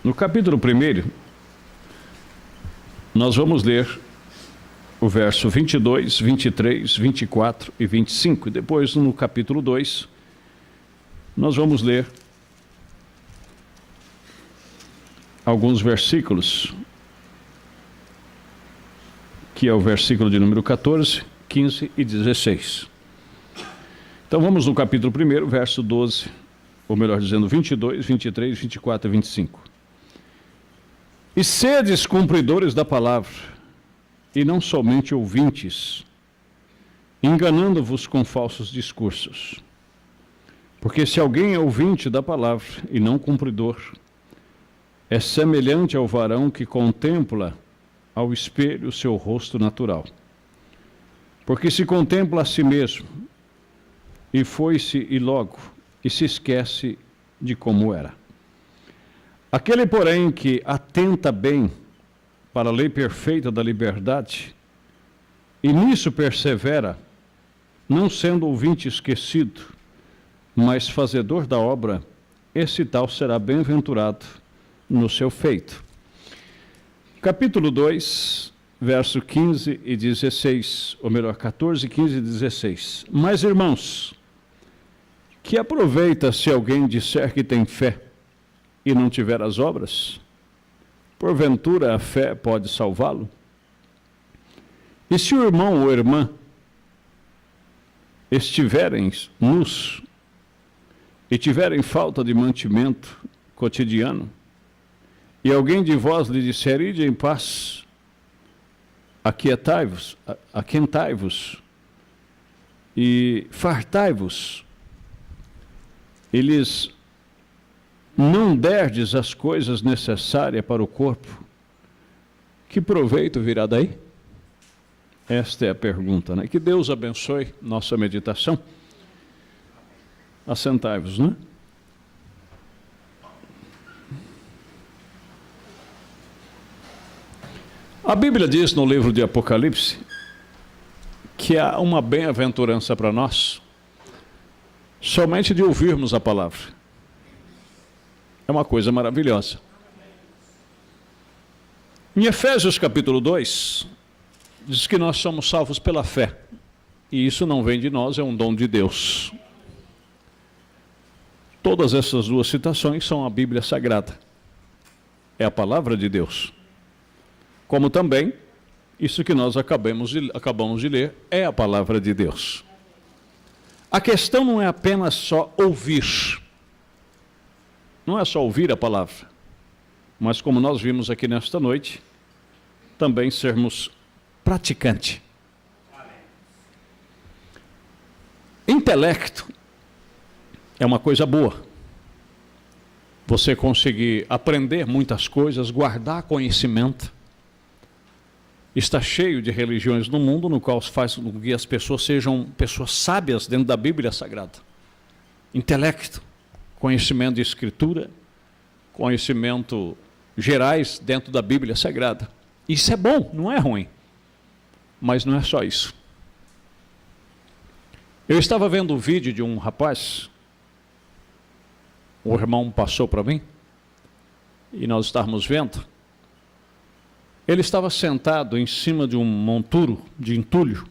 No capítulo 1, nós vamos ler o verso 22, 23, 24 e 25. E depois, no capítulo 2, nós vamos ler alguns versículos, que é o versículo de número 14, 15 e 16. Então vamos no capítulo 1, verso 12, ou melhor dizendo, 22, 23, 24 e 25. E sedes cumpridores da palavra, e não somente ouvintes, enganando-vos com falsos discursos. Porque se alguém é ouvinte da palavra e não cumpridor, é semelhante ao varão que contempla ao espelho o seu rosto natural. Porque se contempla a si mesmo, e foi-se e logo, e se esquece de como era. Aquele, porém, que atenta bem para a lei perfeita da liberdade, e nisso persevera, não sendo ouvinte esquecido, mas fazedor da obra, esse tal será bem-aventurado no seu feito. Capítulo 2, verso 15 e 16, ou melhor, 14, 15 e 16. Mas, irmãos, que aproveita se alguém disser que tem fé e não tiver as obras? Porventura a fé pode salvá-lo? E se o irmão ou irmã estiverem nus e tiverem falta de mantimento cotidiano, e alguém de vós lhe disser, ide em paz, aquentai-vos e fartai-vos, e lhes não derdes as coisas necessárias para o corpo, que proveito virá daí? Esta é a pergunta, né? Que Deus abençoe nossa meditação. Assentai-vos, né? A Bíblia diz no livro de Apocalipse que há uma bem-aventurança para nós somente de ouvirmos a palavra. É uma coisa maravilhosa. Em Efésios capítulo 2, diz que nós somos salvos pela fé. E isso não vem de nós, é um dom de Deus. Todas essas duas citações são a Bíblia Sagrada. É a palavra de Deus. Como também, isso que nós acabamos de ler, é a palavra de Deus. A questão não é apenas só ouvir. Não é só ouvir a palavra. Mas como nós vimos aqui nesta noite, também sermos praticantes. Intelecto é uma coisa boa. Você conseguir aprender muitas coisas, guardar conhecimento. Está cheio de religiões no mundo, no qual faz com que as pessoas sejam pessoas sábias dentro da Bíblia Sagrada. Intelecto, conhecimento de escritura, conhecimento gerais dentro da Bíblia Sagrada. Isso é bom, não é ruim. Mas não é só isso. Eu estava vendo um vídeo de um rapaz, o irmão passou para mim, e nós estávamos vendo. Ele estava sentado em cima de um monturo de entulho,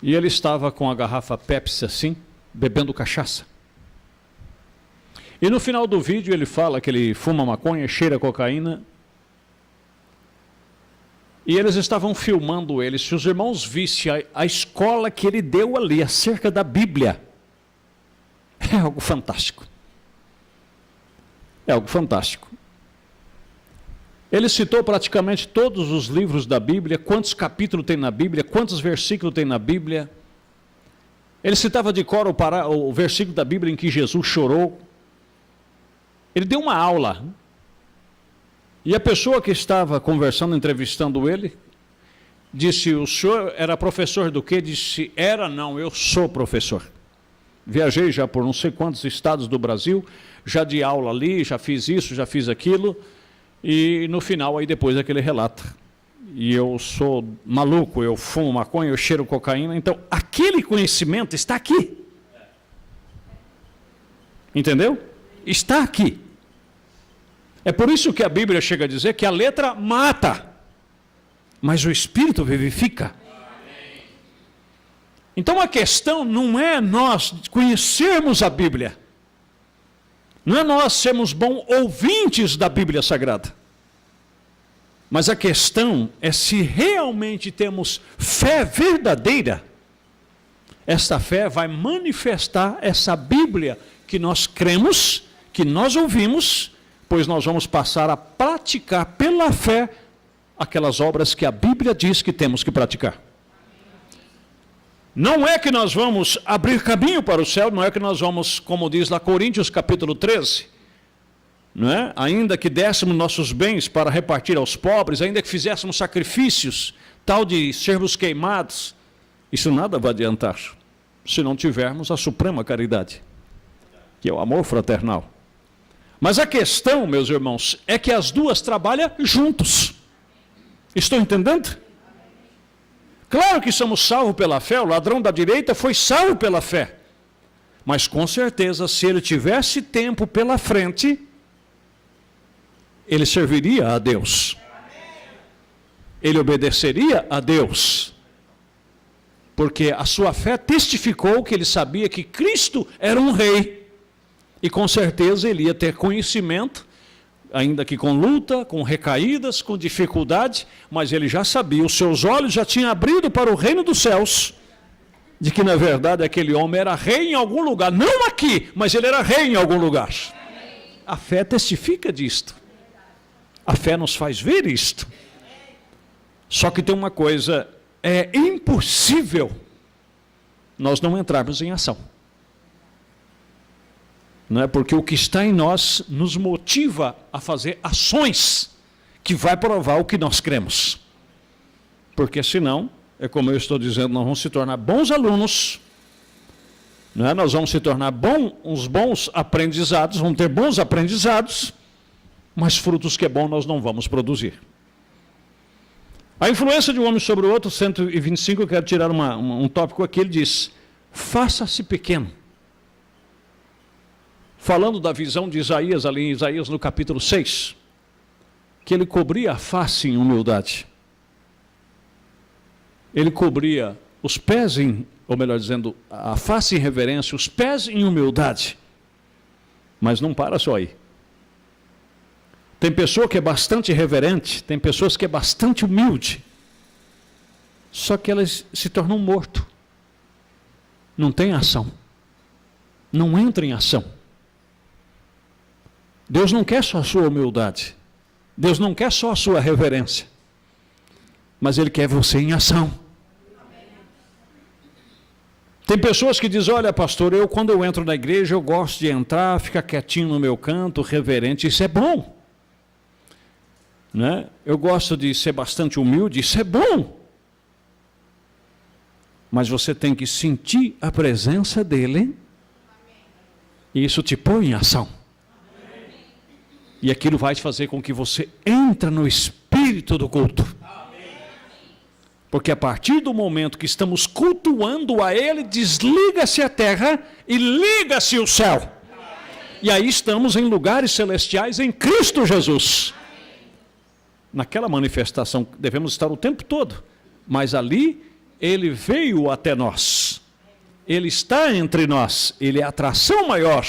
e ele estava com a garrafa Pepsi assim, bebendo cachaça. E no final do vídeo ele fala que ele fuma maconha, cheira cocaína, e eles estavam filmando ele. Se os irmãos vissem a escola que ele deu ali acerca da Bíblia, é algo fantástico. É algo fantástico. Ele citou praticamente todos os livros da Bíblia, quantos capítulos tem na Bíblia, quantos versículos tem na Bíblia. Ele citava de cor o versículo da Bíblia em que Jesus chorou. Ele deu uma aula. E a pessoa que estava conversando, entrevistando ele, disse, o senhor era professor do quê? Disse, não, eu sou professor. Viajei já por não sei quantos estados do Brasil, já dei aula ali, já fiz isso, já fiz aquilo. E no final, aí depois aquele relato. E eu sou maluco, eu fumo maconha, eu cheiro cocaína. Então, aquele conhecimento está aqui. Entendeu? Está aqui. É por isso que a Bíblia chega a dizer que a letra mata, mas o Espírito vivifica. Então a questão não é nós conhecermos a Bíblia, não é nós sermos bons ouvintes da Bíblia Sagrada, mas a questão é se realmente temos fé verdadeira. Esta fé vai manifestar essa Bíblia que nós cremos, que nós ouvimos, pois nós vamos passar a praticar pela fé aquelas obras que a Bíblia diz que temos que praticar. Não é que nós vamos abrir caminho para o céu, não é que nós vamos, como diz lá Coríntios capítulo 13, não é? Ainda que dessemos nossos bens para repartir aos pobres, ainda que fizéssemos sacrifícios, tal de sermos queimados, isso nada vai adiantar, se não tivermos a suprema caridade, que é o amor fraternal. Mas a questão, meus irmãos, é que as duas trabalham juntos. Estão entendendo? Claro que somos salvos pela fé, o ladrão da direita foi salvo pela fé. Mas com certeza, se ele tivesse tempo pela frente, ele serviria a Deus. Ele obedeceria a Deus. Porque a sua fé testificou que ele sabia que Cristo era um rei. E com certeza ele ia ter conhecimento, ainda que com luta, com recaídas, com dificuldade, mas ele já sabia, os seus olhos já tinham abrido para o reino dos céus, de que na verdade aquele homem era rei em algum lugar, não aqui, mas ele era rei em algum lugar. A fé testifica disto. A fé nos faz ver isto. Só que tem uma coisa, é impossível nós não entrarmos em ação. Não é? Porque o que está em nós nos motiva a fazer ações que vai provar o que nós cremos. Porque senão, é como eu estou dizendo, nós vamos se tornar bons alunos, não é? Nós vamos se tornar uns bons aprendizados, vamos ter bons aprendizados, mas frutos que é bom nós não vamos produzir. A influência de um homem sobre o outro, 125, eu quero tirar um tópico aqui, ele diz, faça-se pequeno. Falando da visão de Isaías, ali em Isaías no capítulo 6, que ele cobria a face em humildade. Ele cobria os pés ou melhor dizendo, a face em reverência, os pés em humildade. Mas não para só aí. Tem pessoa que é bastante reverente, tem pessoas que é bastante humilde, só que elas se tornam morto. Não tem ação. Não entra em ação. Deus não quer só a sua humildade. Deus não quer só a sua reverência. Mas Ele quer você em ação. Tem pessoas que dizem, olha pastor, quando eu entro na igreja, eu gosto de entrar, ficar quietinho no meu canto, reverente, isso é bom. Né? Eu gosto de ser bastante humilde, isso é bom. Mas você tem que sentir a presença dEle, e isso te põe em ação. E aquilo vai fazer com que você entre no espírito do culto. Porque a partir do momento que estamos cultuando a Ele, desliga-se a terra e liga-se o céu. E aí estamos em lugares celestiais em Cristo Jesus. Naquela manifestação devemos estar o tempo todo. Mas ali Ele veio até nós. Ele está entre nós. Ele é a atração maior.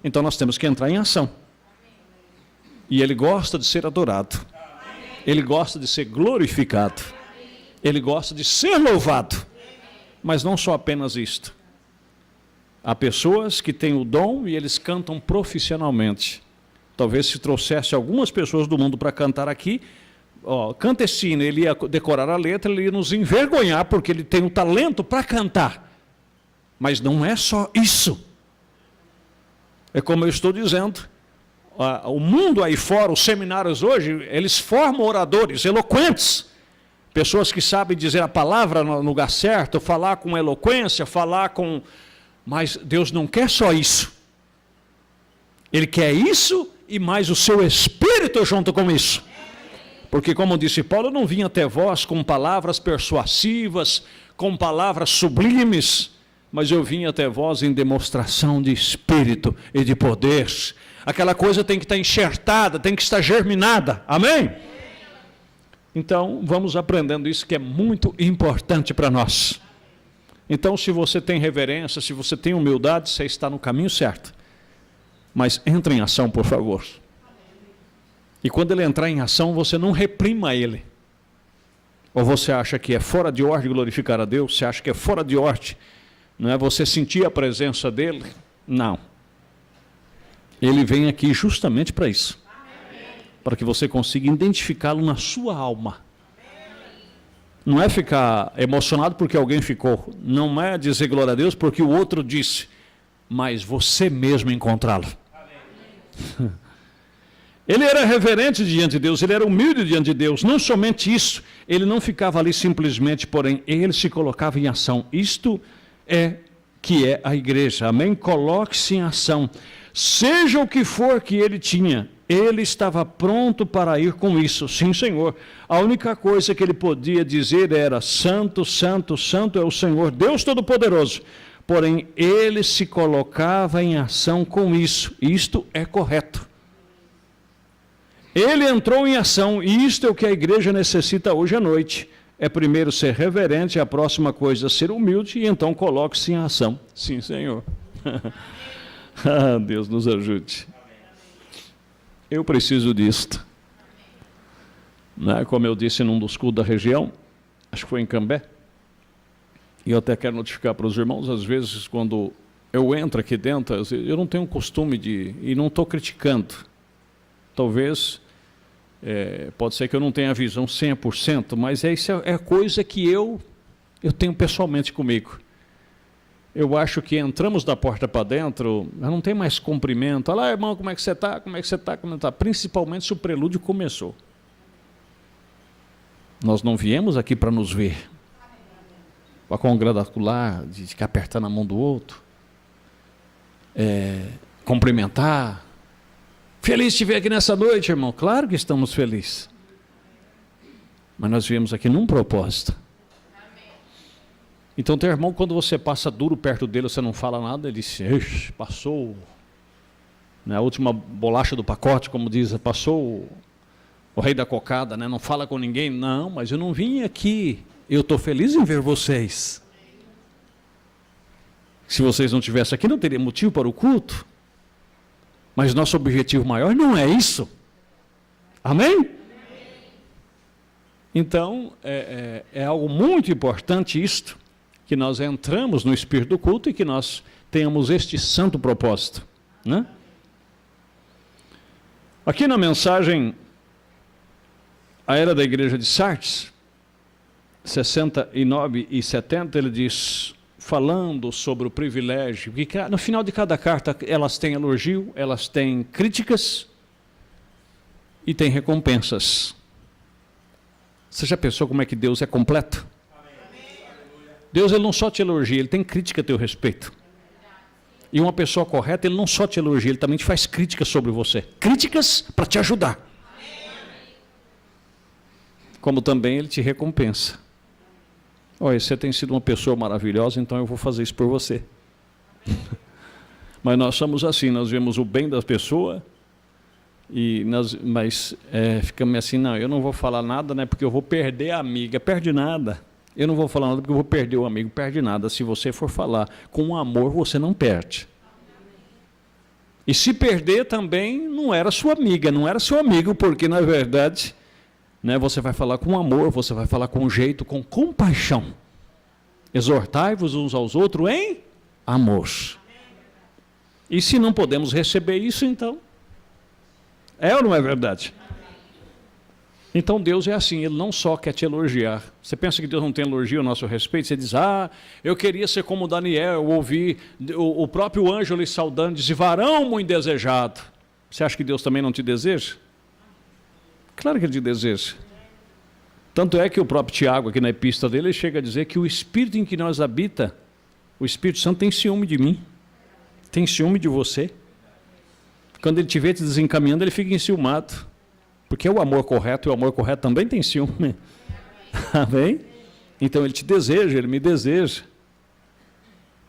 Então nós temos que entrar em ação. E Ele gosta de ser adorado. Ele gosta de ser glorificado. Ele gosta de ser louvado. Mas não só apenas isto. Há pessoas que têm o dom e eles cantam profissionalmente. Talvez se trouxesse algumas pessoas do mundo para cantar aqui, canta esse hino, ele ia decorar a letra, ele ia nos envergonhar porque ele tem o talento para cantar. Mas não é só isso. É como eu estou dizendo. O mundo aí fora, os seminários hoje, eles formam oradores eloquentes. Pessoas que sabem dizer a palavra no lugar certo, falar com eloquência, falar com... Mas Deus não quer só isso. Ele quer isso e mais o seu Espírito junto com isso. Porque como disse Paulo, eu não vim até vós com palavras persuasivas, com palavras sublimes, mas eu vim até vós em demonstração de espírito e de poder. Aquela coisa tem que estar enxertada, tem que estar germinada. Amém? Então, vamos aprendendo isso que é muito importante para nós. Então, se você tem reverência, se você tem humildade, você está no caminho certo. Mas entre em ação, por favor. E quando ele entrar em ação, você não reprima ele. Ou você acha que é fora de ordem glorificar a Deus? Você acha que é fora de ordem, não é você sentir a presença dele? Não. Ele vem aqui justamente para isso. Para que você consiga identificá-lo na sua alma. Não é ficar emocionado porque alguém ficou. Não é dizer glória a Deus porque o outro disse. Mas você mesmo encontrá-lo. Ele era reverente diante de Deus, ele era humilde diante de Deus. Não somente isso, ele não ficava ali simplesmente, porém, ele se colocava em ação. Isto é que é a igreja. Amém? Coloque-se em ação. Seja o que for que ele tinha, ele estava pronto para ir com isso. Sim, Senhor. A única coisa que ele podia dizer era: santo, santo, santo é o Senhor, Deus Todo-Poderoso. Porém, ele se colocava em ação com isso. Isto é correto. Ele entrou em ação, e isto é o que a igreja necessita hoje à noite. É primeiro ser reverente, a próxima coisa ser humilde, e então coloque-se em ação. Sim, Senhor. Deus nos ajude. Eu preciso disto. Né? Como eu disse num dos cultos da região, acho que foi em Cambé, e eu até quero notificar para os irmãos, às vezes quando eu entro aqui dentro, eu não tenho costume de, e não estou criticando, talvez, pode ser que eu não tenha a visão 100%, mas isso é coisa que eu tenho pessoalmente comigo. Eu acho que entramos da porta para dentro, não tem mais cumprimento. Olha lá, irmão, como é que você está? Como é que você está? Como está? Principalmente se o prelúdio começou. Nós não viemos aqui para nos ver, para congratular, de ficar apertando a mão do outro, cumprimentar. Feliz de te ver aqui nessa noite, irmão. Claro que estamos felizes. Mas nós viemos aqui num propósito. Então, teu irmão, quando você passa duro perto dele, você não fala nada, ele diz: passou, né, a última bolacha do pacote, como diz, passou o rei da cocada, né, não fala com ninguém. Não, mas eu não vim aqui, eu estou feliz em ver vocês. Se vocês não estivessem aqui, não teria motivo para o culto. Mas nosso objetivo maior não é isso. Amém? Então, é algo muito importante isto, que nós entramos no espírito do culto e que nós tenhamos este santo propósito. Né? Aqui na mensagem, a era da igreja de Sardes, 69 e 70, ele diz, falando sobre o privilégio, que no final de cada carta elas têm elogio, elas têm críticas e têm recompensas. Você já pensou como é que Deus é completo? Deus, ele não só te elogia, ele tem crítica a teu respeito. E uma pessoa correta, ele não só te elogia, ele também te faz críticas sobre você. Críticas para te ajudar. Como também ele te recompensa. Olha, você tem sido uma pessoa maravilhosa, então eu vou fazer isso por você. Mas nós somos assim, nós vemos o bem da pessoa, mas ficamos assim, não, eu não vou falar nada, né, porque eu vou perder a amiga. Perde nada. Eu não vou falar nada porque eu vou perder o amigo. Perde nada. Se você for falar com amor, você não perde. E se perder também, não era sua amiga, não era seu amigo, porque na verdade, né, você vai falar com amor, você vai falar com jeito, com compaixão. Exortai-vos uns aos outros em amor. E se não podemos receber isso, então, é ou não é verdade? Então Deus é assim, ele não só quer te elogiar. Você pensa que Deus não tem elogio a nosso respeito? Você diz, eu queria ser como Daniel, eu ouvi o próprio anjo lhe saudando, diz, varão muito desejado. Você acha que Deus também não te deseja? Claro que ele te deseja. Tanto é que o próprio Tiago, aqui na epístola dele, ele chega a dizer que o Espírito em que nós habita, o Espírito Santo tem ciúme de mim, tem ciúme de você. Quando ele te vê te desencaminhando, ele fica enciumado. Porque é o amor correto, e o amor correto também tem ciúme. Amém? Então ele te deseja, ele me deseja.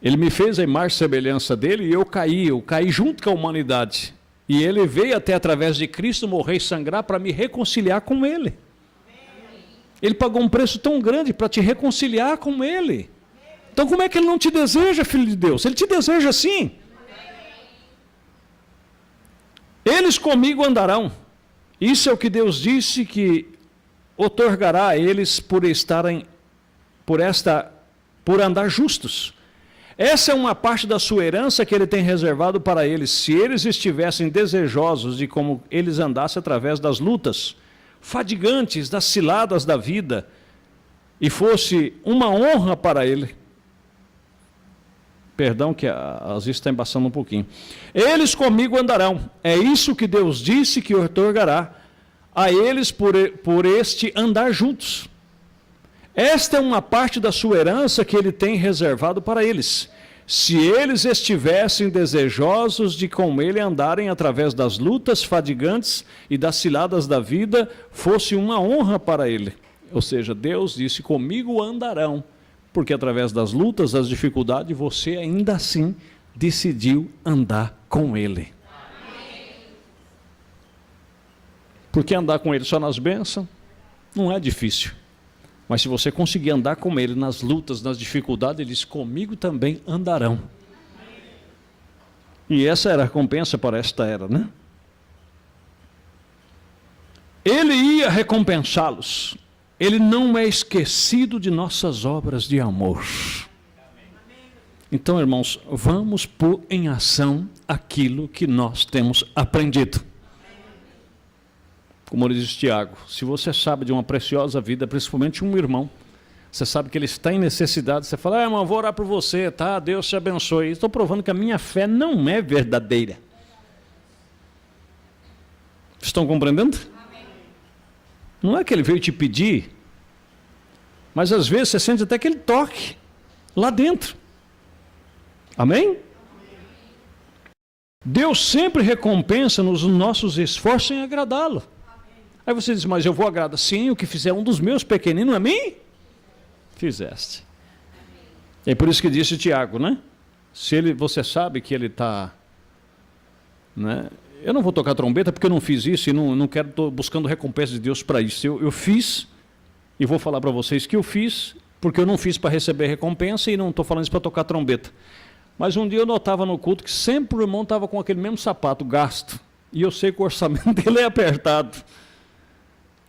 Ele me fez a imagem e semelhança dele e eu caí junto com a humanidade. E ele veio até através de Cristo morrer e sangrar para me reconciliar com ele. Ele pagou um preço tão grande para te reconciliar com ele. Então como é que ele não te deseja, filho de Deus? Ele te deseja sim. Eles comigo andarão. Isso é o que Deus disse que outorgará a eles por andar justos. Essa é uma parte da sua herança que ele tem reservado para eles, se eles estivessem desejosos de como eles andassem através das lutas fadigantes, das ciladas da vida, e fosse uma honra para ele. Perdão que às vezes está embaçando um pouquinho. Eles comigo andarão. É isso que Deus disse que outorgará a eles por este andar juntos. Esta é uma parte da sua herança que ele tem reservado para eles. Se eles estivessem desejosos de com ele andarem através das lutas fadigantes e das ciladas da vida, fosse uma honra para ele. Ou seja, Deus disse, comigo andarão, porque através das lutas, das dificuldades, você ainda assim decidiu andar com ele. Porque andar com ele só nas bênçãos não é difícil. Mas se você conseguir andar com ele nas lutas, nas dificuldades, ele diz, comigo também andarão. E essa era a recompensa para esta era, né? Ele ia recompensá-los. Ele não é esquecido de nossas obras de amor. Então, irmãos, vamos pôr em ação aquilo que nós temos aprendido. Como diz Tiago, se você sabe de uma preciosa vida, principalmente um irmão, você sabe que ele está em necessidade, você fala, irmão, vou orar por você, tá? Deus te abençoe. Estou provando que a minha fé não é verdadeira. Estão compreendendo? Amém. Não é que ele veio te pedir, mas às vezes você sente até que ele toque lá dentro. Amém? Deus sempre recompensa-nos os nossos esforços em agradá-lo. Aí você diz, mas eu vou agradar. Sim, o que fizer um dos meus pequeninos a mim, fizeste. É por isso que disse Tiago, né? Se você sabe que ele está... Né? Eu não vou tocar trombeta porque eu não fiz isso e não quero, estou buscando recompensa de Deus para isso. Eu fiz, e vou falar para vocês que eu fiz, porque eu não fiz para receber recompensa e não estou falando isso para tocar trombeta. Mas um dia eu notava no culto que sempre o irmão estava com aquele mesmo sapato gasto. E eu sei que o orçamento dele é apertado.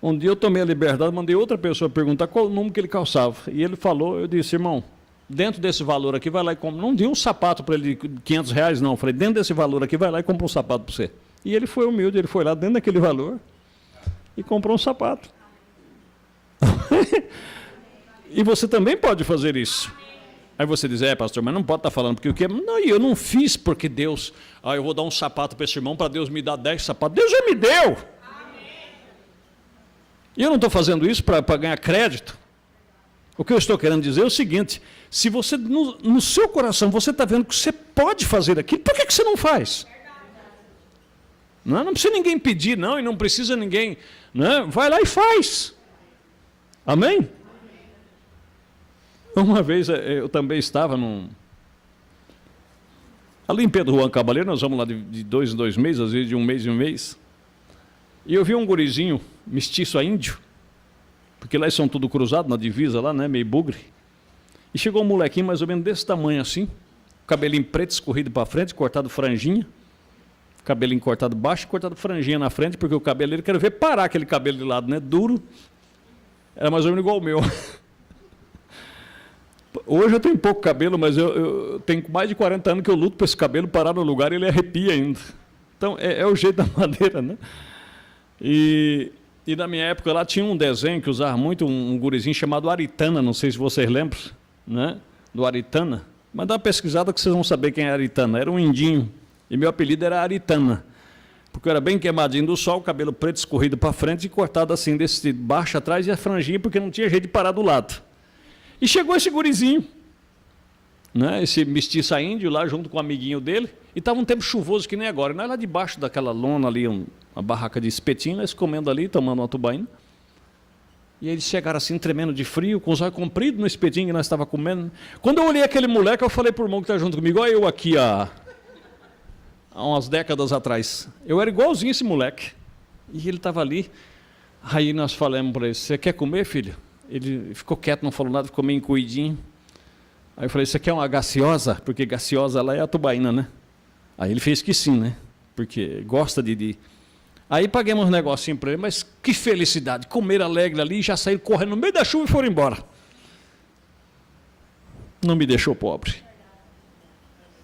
Um dia eu tomei a liberdade, mandei outra pessoa perguntar qual o número que ele calçava. E ele falou, eu disse, irmão, dentro desse valor aqui, vai lá e compra. Não dei um sapato para ele de R$500, não. Eu falei, dentro desse valor aqui, vai lá e compra um sapato para você. E ele foi humilde, ele foi lá dentro daquele valor e comprou um sapato. E você também pode fazer isso. Aí você diz, pastor, mas não pode estar falando, porque o que? Não, eu não fiz porque Deus, eu vou dar um sapato para esse irmão, para Deus me dar 10 sapatos. Deus já me deu. E eu não estou fazendo isso para ganhar crédito. O que eu estou querendo dizer é o seguinte, se você, no seu coração, você está vendo que você pode fazer aquilo, por que você não faz? Não precisa ninguém pedir, não, e não precisa ninguém, né? Vai lá e faz. Amém? Uma vez eu também estava ali em Pedro Juan Cabaleiro, nós vamos lá de 2 em 2 meses, às vezes de 1 mês em 1 mês. E eu vi um gurizinho, mestiço a índio, porque lá eles são tudo cruzado na divisa lá, né, meio bugre. E chegou um molequinho mais ou menos desse tamanho assim, cabelinho preto escorrido para frente, cortado franjinha, cabelinho cortado baixo, cortado franjinha na frente, porque o cabelo dele, quero ver parar aquele cabelo de lado, né, duro, era mais ou menos igual o meu. Hoje eu tenho pouco cabelo, mas eu tenho mais de 40 anos que eu luto para esse cabelo parar no lugar e ele arrepia ainda. Então, é o jeito da madeira, né? E na minha época lá tinha um desenho que usava muito, um gurizinho chamado Aritana, não sei se vocês lembram, né? Do Aritana. Mas dá uma pesquisada que vocês vão saber quem é Aritana. Era um indinho, e meu apelido era Aritana. Porque eu era bem queimadinho do sol, cabelo preto escorrido para frente e cortado assim, desse baixo atrás e a franjinha, porque não tinha jeito de parar do lado. E chegou esse gurizinho, né, esse mestiço índio lá junto com o amiguinho dele, e estava um tempo chuvoso que nem agora, nós lá debaixo daquela lona ali, uma barraca de espetinho, nós comendo ali, tomando uma tubaína. E eles chegaram assim, tremendo de frio, com os olhos compridos no espetinho que nós estávamos comendo. Quando eu olhei aquele moleque, eu falei para o irmão que está junto comigo, olha eu aqui há umas décadas atrás. Eu era igualzinho esse moleque. E ele estava ali. Aí nós falamos para ele, você quer comer, filho? Ele ficou quieto, não falou nada, ficou meio encolhidinho. Aí eu falei, você quer uma gaseosa? Porque gaseosa lá é a tubaína, né? Aí ele fez que sim, né? Porque gosta de... Aí paguemos um negocinho para ele, mas que felicidade, comer alegre ali, já saíram correndo no meio da chuva e foram embora. Não me deixou pobre.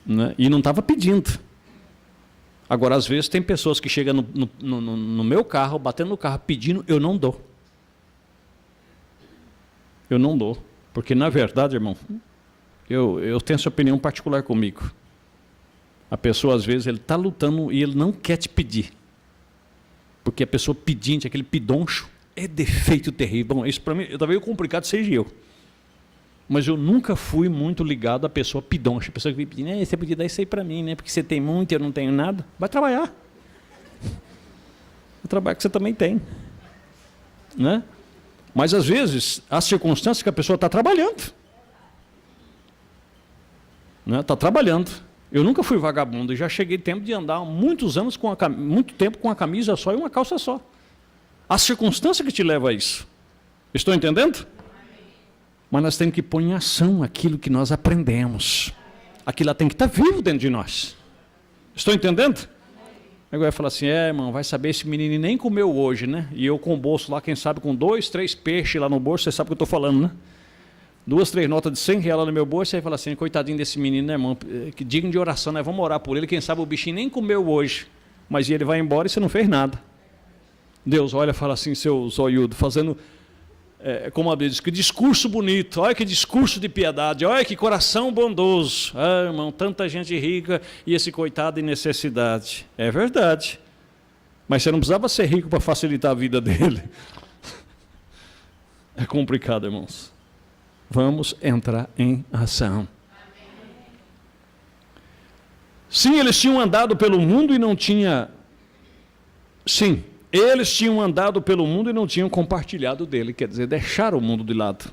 Né? E não estava pedindo. Agora, às vezes, tem pessoas que chegam no meu carro, batendo no carro, pedindo, eu não dou. Eu não dou. Porque, na verdade, irmão, eu tenho essa opinião particular comigo. A pessoa, às vezes, ele está lutando e ele não quer te pedir. Porque a pessoa pedinte, aquele pidoncho, é defeito terrível. Bom, isso para mim, talvez o complicado seja eu. Mas eu nunca fui muito ligado à pessoa pidoncha. A pessoa que vem pedindo, você podia dar isso aí para mim, né? Porque você tem muito e eu não tenho nada. Vai trabalhar. Vai trabalhar que você também tem. Né? Mas, às vezes, há circunstâncias que a pessoa está trabalhando. Né? Está trabalhando. Eu nunca fui vagabundo, já cheguei tempo de andar muitos anos, muito tempo com uma camisa só e uma calça só. A circunstância que te leva a isso. Estou entendendo? Mas nós temos que pôr em ação aquilo que nós aprendemos. Aquilo lá tem que estar vivo dentro de nós. Estou entendendo? Aí vai falar assim, irmão, vai saber, esse menino nem comeu hoje, né? E eu com o bolso lá, quem sabe, com 2, 3 peixes lá no bolso, você sabe o que eu estou falando, né? 2, 3 notas de 100 reais lá no meu bolso, aí fala assim, coitadinho desse menino, né, irmão? Que digno de oração, né? Vamos orar por ele, quem sabe o bichinho nem comeu hoje. Mas ele vai embora e você não fez nada. Deus olha e fala assim, seu zoiudo, fazendo, como a Bíblia diz, que discurso bonito, olha que discurso de piedade, olha que coração bondoso. Ah, irmão, tanta gente rica e esse coitado em necessidade. É verdade. Mas você não precisava ser rico para facilitar a vida dele. É complicado, irmãos. Vamos entrar em ação. Sim, eles tinham andado pelo mundo e não tinha... Sim, eles tinham andado pelo mundo e não tinham compartilhado dele. Quer dizer, deixaram o mundo de lado.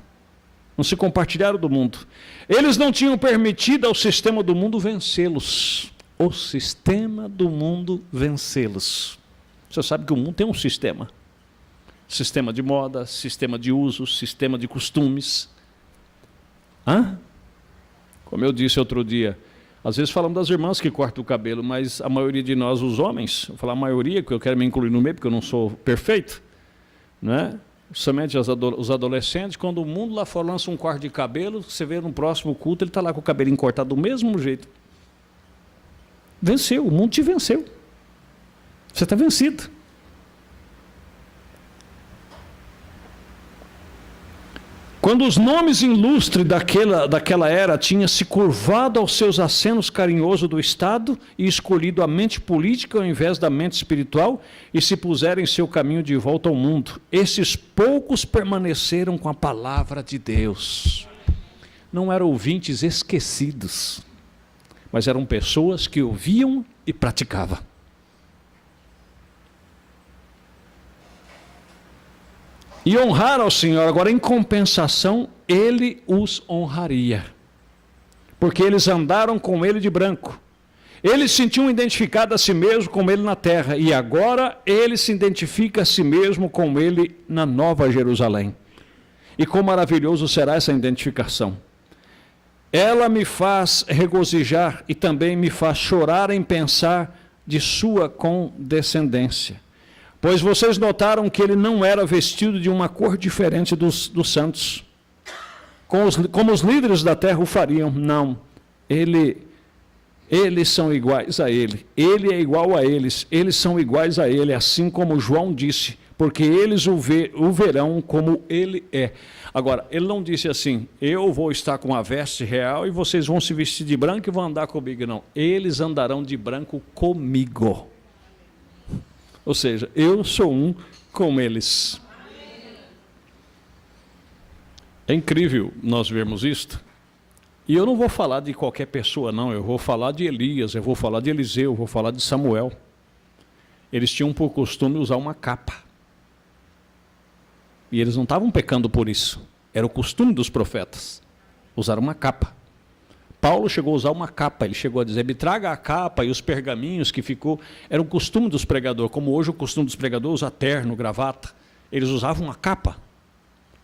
Não se compartilharam do mundo. Eles não tinham permitido ao sistema do mundo vencê-los. O sistema do mundo vencê-los. Você sabe que o mundo tem um sistema. Sistema de moda, sistema de usos, sistema de costumes. Como eu disse outro dia, às vezes falamos das irmãs que cortam o cabelo, mas a maioria de nós, os homens, vou falar a maioria, porque eu quero me incluir no meio, porque eu não sou perfeito, né? Somente os adolescentes, quando o mundo lá fora lança um corte de cabelo, você vê no próximo culto, ele está lá com o cabelinho cortado do mesmo jeito. Venceu, o mundo te venceu. Você está vencido. Quando os nomes ilustres daquela era tinham se curvado aos seus acenos carinhosos do Estado e escolhido a mente política ao invés da mente espiritual e se puseram em seu caminho de volta ao mundo, esses poucos permaneceram com a palavra de Deus. Não eram ouvintes esquecidos, mas eram pessoas que ouviam e praticavam. E honrar ao Senhor, agora em compensação, Ele os honraria. Porque eles andaram com Ele de branco. Eles sentiam identificado a si mesmo com Ele na terra. E agora Ele se identifica a si mesmo com Ele na Nova Jerusalém. E quão maravilhoso será essa identificação. Ela me faz regozijar e também me faz chorar em pensar de sua condescendência. Pois vocês notaram que ele não era vestido de uma cor diferente dos santos, como os líderes da terra o fariam. Não, eles são iguais a ele, ele é igual a eles são iguais a ele, assim como João disse, porque eles o verão como ele é. Agora, ele não disse assim, eu vou estar com a veste real e vocês vão se vestir de branco e vão andar comigo, não. Eles andarão de branco comigo. Ou seja, eu sou um com eles. É incrível nós vermos isto. E eu não vou falar de qualquer pessoa, não. Eu vou falar de Elias, eu vou falar de Eliseu, eu vou falar de Samuel. Eles tinham por costume usar uma capa. E eles não estavam pecando por isso. Era o costume dos profetas usar uma capa. Paulo chegou a usar uma capa. Ele chegou a dizer: me traga a capa e os pergaminhos que ficou. Era o costume dos pregadores. Como hoje o costume dos pregadores usa terno, gravata. Eles usavam uma capa.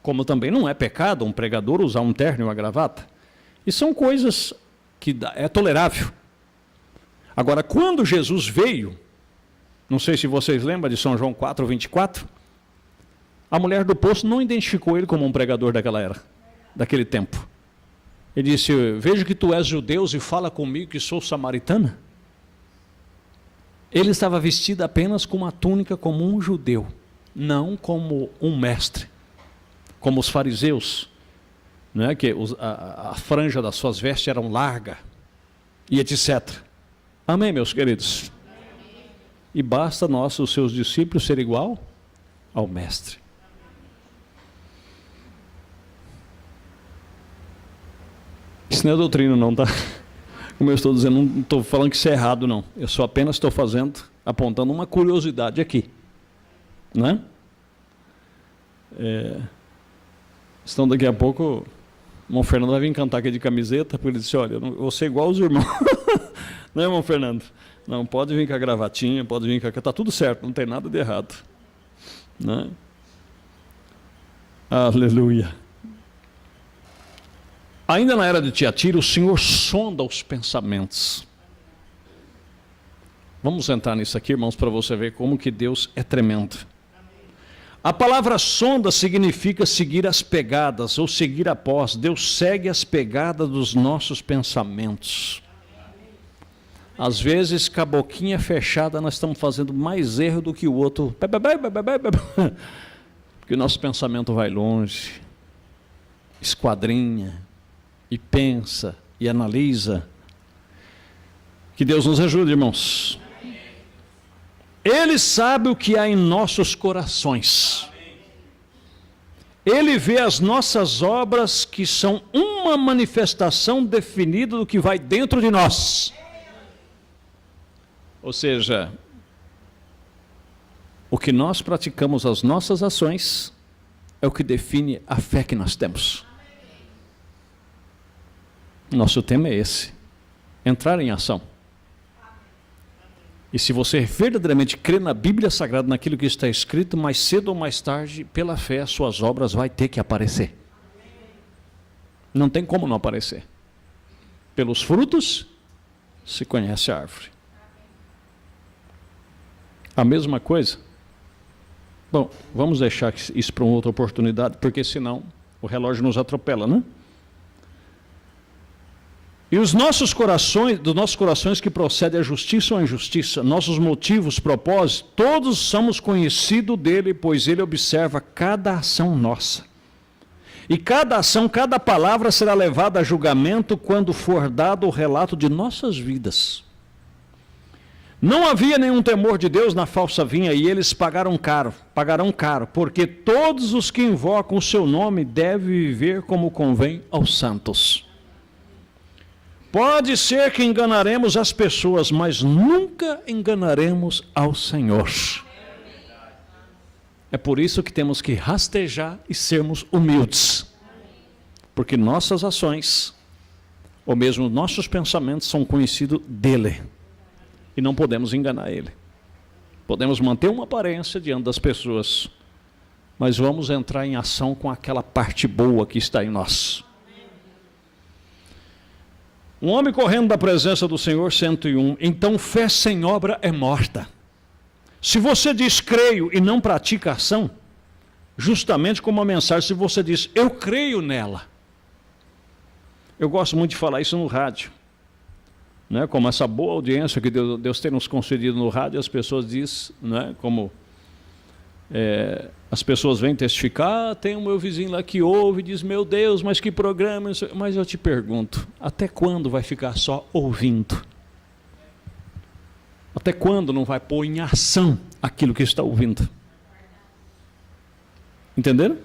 Como também não é pecado um pregador usar um terno e uma gravata. E são coisas que é tolerável. Agora, quando Jesus veio, não sei se vocês lembram de São João 4:24, a mulher do poço não identificou ele como um pregador daquela era, daquele tempo. Ele disse: vejo que tu és judeu e fala comigo que sou samaritana. Ele estava vestido apenas com uma túnica como um judeu, não como um mestre, como os fariseus, não é? Que a franja das suas vestes era larga, e etc. Amém, meus queridos? E basta nós, os seus discípulos, ser igual ao mestre. Isso não é doutrina não, tá? Como eu estou dizendo, não estou falando que isso é errado não. Eu só apenas estou apontando uma curiosidade aqui. Né? Então daqui a pouco o irmão Fernando vai vir cantar aqui de camiseta, porque ele disse: olha, eu vou ser igual aos irmãos. Não é, irmão Fernando? Não, pode vir com a gravatinha, pode vir com a... Está tudo certo, não tem nada de errado. Né? Aleluia. Ainda na era de Tiatira, o Senhor sonda os pensamentos. Vamos entrar nisso aqui, irmãos, para você ver como que Deus é tremendo. A palavra sonda significa seguir as pegadas, ou seguir após. Deus segue as pegadas dos nossos pensamentos. Às vezes, com a boquinha fechada, nós estamos fazendo mais erro do que o outro. Porque o nosso pensamento vai longe, esquadrinha, e pensa, e analisa. Que Deus nos ajude, irmãos. Ele sabe o que há em nossos corações. Ele vê as nossas obras, que são uma manifestação definida do que vai dentro de nós. Ou seja, o que nós praticamos, as nossas ações, é o que define a fé que nós temos. Nosso tema é esse: entrar em ação. E se você verdadeiramente crê na Bíblia Sagrada, naquilo que está escrito, mais cedo ou mais tarde, pela fé, as suas obras vai ter que aparecer. Não tem como não aparecer. Pelos frutos se conhece a árvore. A mesma coisa. Bom, vamos deixar isso para uma outra oportunidade, porque senão o relógio nos atropela, né? E os nossos corações, dos nossos corações que procede a justiça ou a injustiça, nossos motivos, propósitos, todos somos conhecidos dele, pois ele observa cada ação nossa. E cada ação, cada palavra será levada a julgamento quando for dado o relato de nossas vidas. Não havia nenhum temor de Deus na falsa vinha, e eles pagarão caro, porque todos os que invocam o seu nome devem viver como convém aos santos. Pode ser que enganaremos as pessoas, mas nunca enganaremos ao Senhor. É por isso que temos que rastejar e sermos humildes. Porque nossas ações, ou mesmo nossos pensamentos, são conhecidos dele. E não podemos enganar ele. Podemos manter uma aparência diante das pessoas, mas vamos entrar em ação com aquela parte boa que está em nós. Um homem correndo da presença do Senhor, 101. Então fé sem obra é morta. Se você diz creio e não pratica ação, justamente como a mensagem, se você diz eu creio nela. Eu gosto muito de falar isso no rádio. Né? Como essa boa audiência que Deus tem nos concedido no rádio, as pessoas dizem, né? Como as pessoas vêm testificar, tem o meu vizinho lá que ouve e diz, meu Deus, mas que programa, mas eu te pergunto, até quando vai ficar só ouvindo? Até quando não vai pôr em ação aquilo que está ouvindo? Entenderam?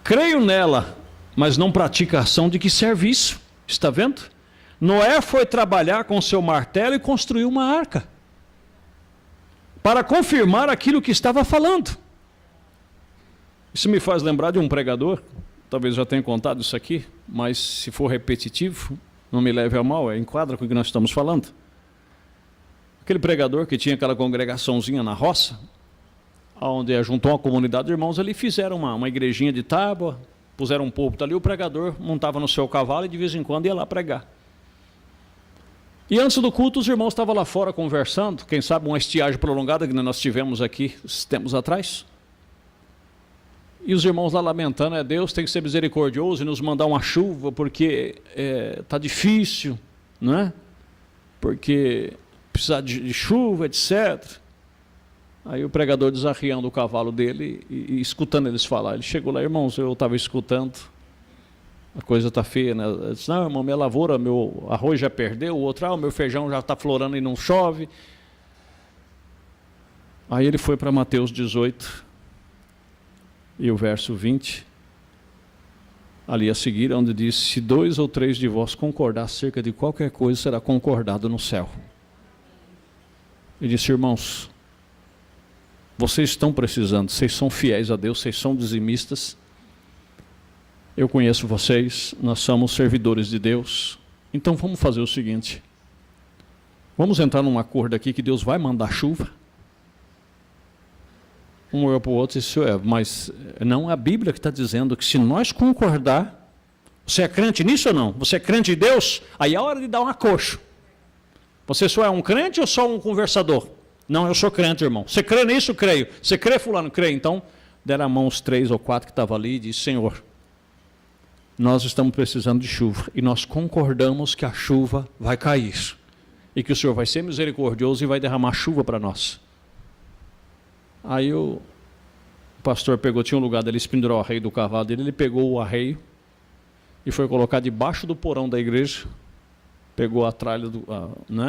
Creio nela, mas não pratica a ação, de que serve isso? Está vendo? Noé foi trabalhar com seu martelo e construiu uma arca. para confirmar aquilo que estava falando. Isso me faz lembrar de um pregador, talvez já tenha contado isso aqui, mas se for repetitivo, não me leve a mal, enquadra com o que nós estamos falando. Aquele pregador que tinha aquela congregaçãozinha na roça, onde juntou uma comunidade de irmãos ali, fizeram uma igrejinha de tábua, puseram um púlpito ali, o pregador montava no seu cavalo e de vez em quando ia lá pregar. E antes do culto, os irmãos estavam lá fora conversando, quem sabe uma estiagem prolongada que nós tivemos aqui tempos atrás. E os irmãos lá lamentando, Deus tem que ser misericordioso e nos mandar uma chuva, porque está difícil, não é? Porque precisa de chuva, etc. Aí o pregador desarriando o cavalo dele e escutando eles falar. Ele chegou lá, irmãos, eu estava escutando, a coisa está feia, né? Ele disse, não, irmão, minha lavoura, meu arroz já perdeu, o outro, o meu feijão já está florando e não chove. Aí ele foi para Mateus 18, e o verso 20, ali a seguir, onde diz, se 2 ou 3 de vós concordar acerca de qualquer coisa, será concordado no céu. Ele disse, irmãos, vocês estão precisando, vocês são fiéis a Deus, vocês são dizimistas, eu conheço vocês, nós somos servidores de Deus, então vamos fazer o seguinte, vamos entrar num acordo aqui que Deus vai mandar chuva. Um olhou para o outro e disse, mas não é a Bíblia que está dizendo que se nós concordar, você é crente nisso ou não? Você é crente de Deus? Aí é a hora de dar um acocho. Você só é um crente ou só um conversador? Não, eu sou crente, irmão. Você crê nisso? Creio. Você crê, fulano? Creio. Então, deram a mão os 3 ou 4 que estavam ali e disse, Senhor, nós estamos precisando de chuva e nós concordamos que a chuva vai cair e que o Senhor vai ser misericordioso e vai derramar chuva para nós. Aí o pastor pegou, tinha um lugar dele, pendurou o arreio do cavalo dele, ele pegou o arreio e foi colocar debaixo do porão da igreja, pegou a tralha,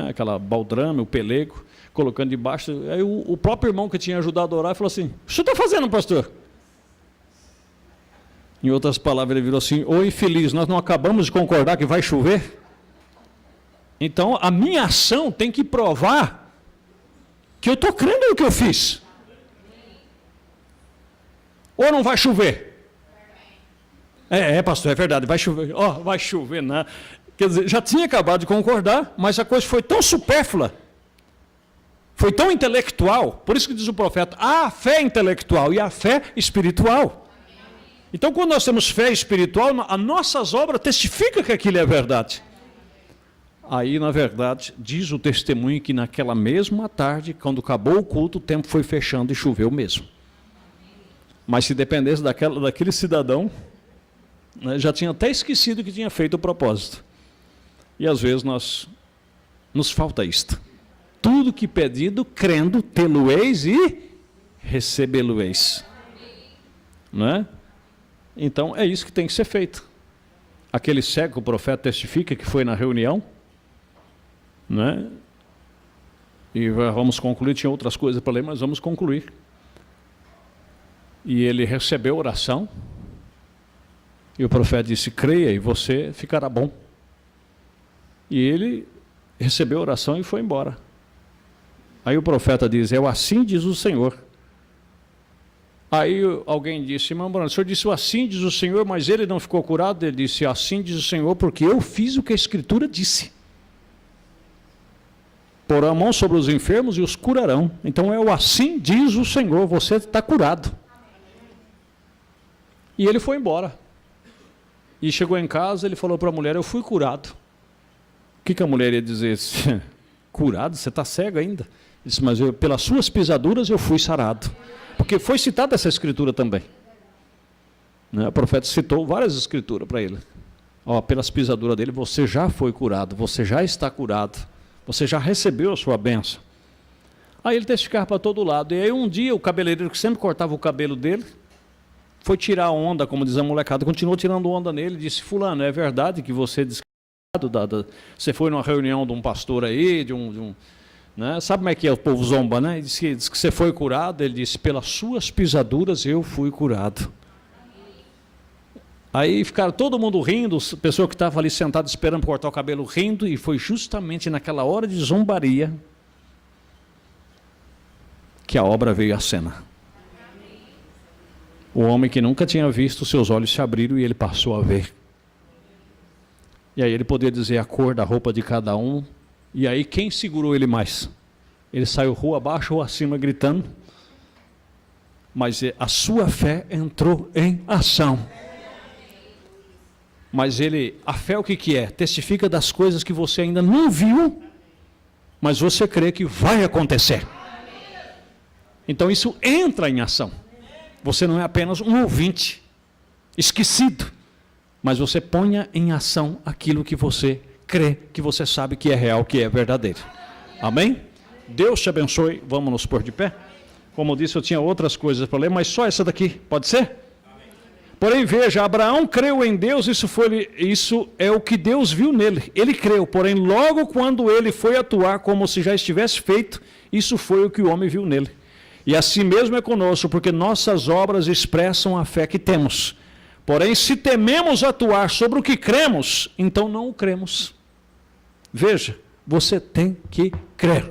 aquela baldrame, o pelego, colocando debaixo, aí o próprio irmão que tinha ajudado a orar falou assim, o que você está fazendo, pastor? Em outras palavras, ele virou assim, ô infeliz, nós não acabamos de concordar que vai chover? Então, a minha ação tem que provar que eu estou crendo no que eu fiz. Ou não vai chover? Pastor, é verdade, vai chover. Vai chover, né? Quer dizer, já tinha acabado de concordar, mas a coisa foi tão supérflua, foi tão intelectual, por isso que diz o profeta, há a fé intelectual e a fé espiritual. Então, quando nós temos fé espiritual, as nossas obras testificam que aquilo é verdade. Aí, na verdade, diz o testemunho que naquela mesma tarde, quando acabou o culto, o tempo foi fechando e choveu mesmo. Mas se dependesse daquele cidadão, né, já tinha até esquecido que tinha feito o propósito. E às vezes nos falta isto. Tudo que pedido, crendo, tê-lo-eis e recebê-lo-eis. Não é? Então é isso que tem que ser feito. Aquele cego, o profeta testifica que foi na reunião, né? E vamos concluir, tinha outras coisas para ler, mas vamos concluir. E ele recebeu oração, e o profeta disse, creia e você ficará bom. E ele recebeu oração e foi embora. Aí o profeta diz, assim diz o Senhor. Aí alguém disse, irmão Bruno, o senhor disse assim diz o Senhor, mas ele não ficou curado? Ele disse, assim diz o Senhor, porque eu fiz o que a Escritura disse. Porão a mão sobre os enfermos e os curarão. Então assim diz o Senhor, você está curado. E ele foi embora. E chegou em casa, ele falou para a mulher, eu fui curado. O que a mulher ia dizer? Curado? Você está cego ainda? Ele disse, mas pelas suas pisaduras eu fui sarado. Porque foi citada essa escritura também. Né? O profeta citou várias escrituras para ele. Pelas pisaduras dele, você já foi curado, você já está curado, você já recebeu a sua bênção. Aí ele testificava para todo lado. E aí um dia o cabeleireiro que sempre cortava o cabelo dele, foi tirar onda, como diz a molecada, continuou tirando onda nele, disse, fulano, é verdade que você você foi numa reunião de um pastor aí, né? Sabe como é que é, o povo zomba, né? Diz que você foi curado, ele disse, pelas suas pisaduras eu fui curado. Aí ficaram todo mundo rindo, a pessoa que estava ali sentada esperando cortar o cabelo rindo, e foi justamente naquela hora de zombaria que a obra veio à cena. O homem que nunca tinha visto, seus olhos se abriram e ele passou a ver. E aí ele podia dizer a cor da roupa de cada um. E aí quem segurou ele mais? Ele saiu rua abaixo ou acima gritando. Mas a sua fé entrou em ação. Mas a fé o que é? Testifica das coisas que você ainda não viu, mas você crê que vai acontecer. Então isso entra em ação. Você não é apenas um ouvinte, esquecido, mas você ponha em ação aquilo que você crê, que você sabe que é real, que é verdadeiro. Amém? Deus te abençoe. Vamos nos pôr de pé? Como eu disse, eu tinha outras coisas para ler, mas só essa daqui, pode ser? Porém, veja, Abraão creu em Deus, isso é o que Deus viu nele. Ele creu, porém, logo quando ele foi atuar como se já estivesse feito, isso foi o que o homem viu nele. E assim mesmo é conosco, porque nossas obras expressam a fé que temos. Porém, se tememos atuar sobre o que cremos, então não o cremos. Veja, você tem que crer.